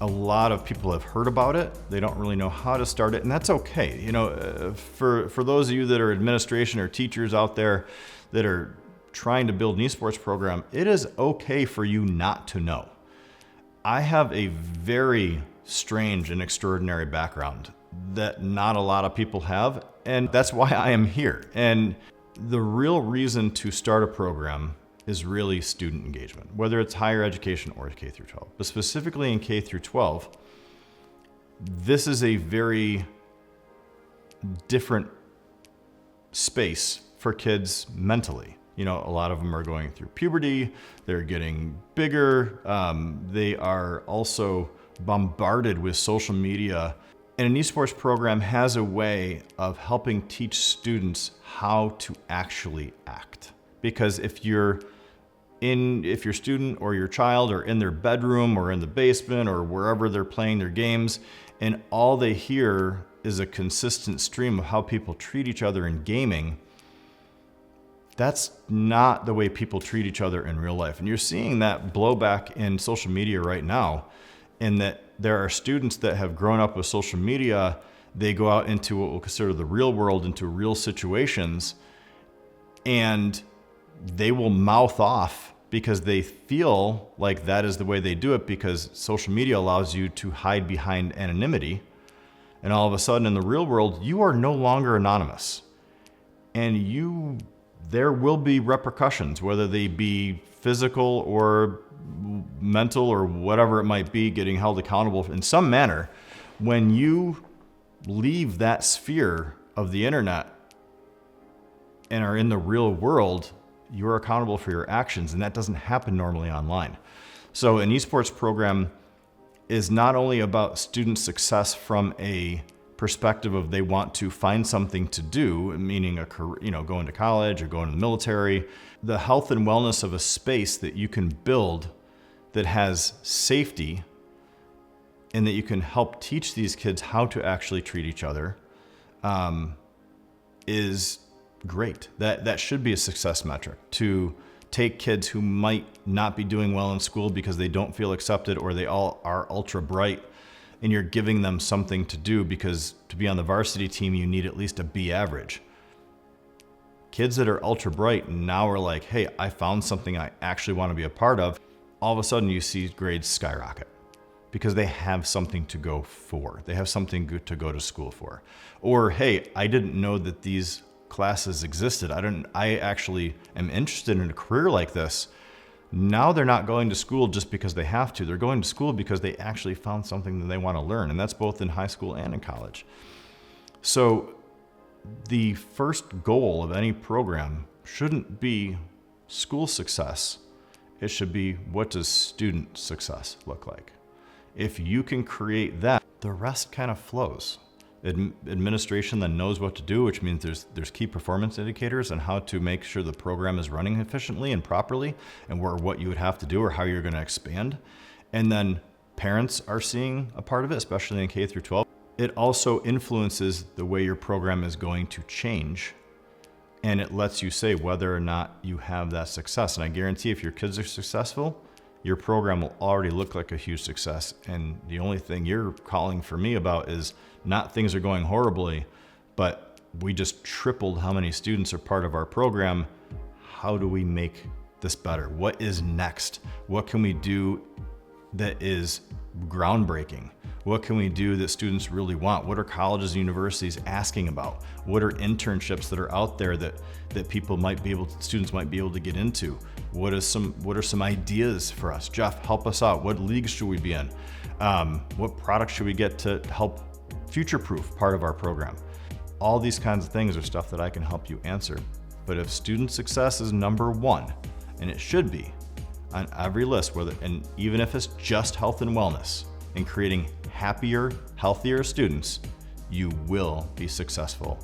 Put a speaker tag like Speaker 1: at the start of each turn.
Speaker 1: A lot of people have heard about it. They don't really know how to start it, and that's okay. You know, for those of you that are administration or teachers out there that are trying to build an esports program, it is okay for you not to know. I have a very strange and extraordinary background that not a lot of people have, and that's why I am here. And the real reason to start a program is really student engagement, whether it's higher education or K through 12. But specifically in K through 12, this is a very different space for kids mentally. You know, a lot of them are going through puberty, they're getting bigger, they are also bombarded with social media. And an esports program has a way of helping teach students how to actually act. Because if your student or your child are in their bedroom or in the basement or wherever they're playing their games, and all they hear is a consistent stream of how people treat each other in gaming, that's not the way people treat each other in real life. And you're seeing that blowback in social media right now, in that there are students that have grown up with social media, they go out into what we'll consider the real world, into real situations, and they will mouth off because they feel like that is the way they do it, because social media allows you to hide behind anonymity. And all of a sudden in the real world, you are no longer anonymous. And there will be repercussions, whether they be physical or mental or whatever it might be, getting held accountable in some manner. When you leave that sphere of the internet and are in the real world, you're accountable for your actions, and that doesn't happen normally online. So an esports program is not only about student success from a perspective of they want to find something to do, meaning a career, you know, going to college or going to the military, the health and wellness of a space that you can build that has safety and that you can help teach these kids how to actually treat each other is great. That should be a success metric, to take kids who might not be doing well in school because they don't feel accepted or they all are ultra bright, and you're giving them something to do, because to be on the varsity team, you need at least a B average. Kids that are ultra bright now are like, hey, I found something I actually want to be a part of. All of a sudden you see grades skyrocket because they have something to go for. They have something good to go to school for. Or, hey, I didn't know that these classes existed. I actually am interested in a career like this. Now they're not going to school just because they have to. They're going to school because they actually found something that they want to learn. And that's both in high school and in college. So the first goal of any program shouldn't be school success. It should be, what does student success look like? If you can create that, the rest kind of flows. Administration then knows what to do, which means there's key performance indicators on how to make sure the program is running efficiently and properly, and what you would have to do or how you're going to expand. And then parents are seeing a part of it, especially in K through 12. It also influences the way your program is going to change, and it lets you say whether or not you have that success. And I guarantee if your kids are successful, your program will already look like a huge success. And the only thing you're calling for me about is not things are going horribly, but we just tripled how many students are part of our program. How do we make this better? What is next? What can we do that is groundbreaking? What can we do that students really want? What are colleges and universities asking about? What are internships that are out there that students might be able to get into? What are some ideas for us? Jeff, help us out. What leagues should we be in? What products should we get to help future-proof part of our program? All these kinds of things are stuff that I can help you answer. But if student success is number one, and it should be on every list, and even if it's just health and wellness, and creating happier, healthier students, you will be successful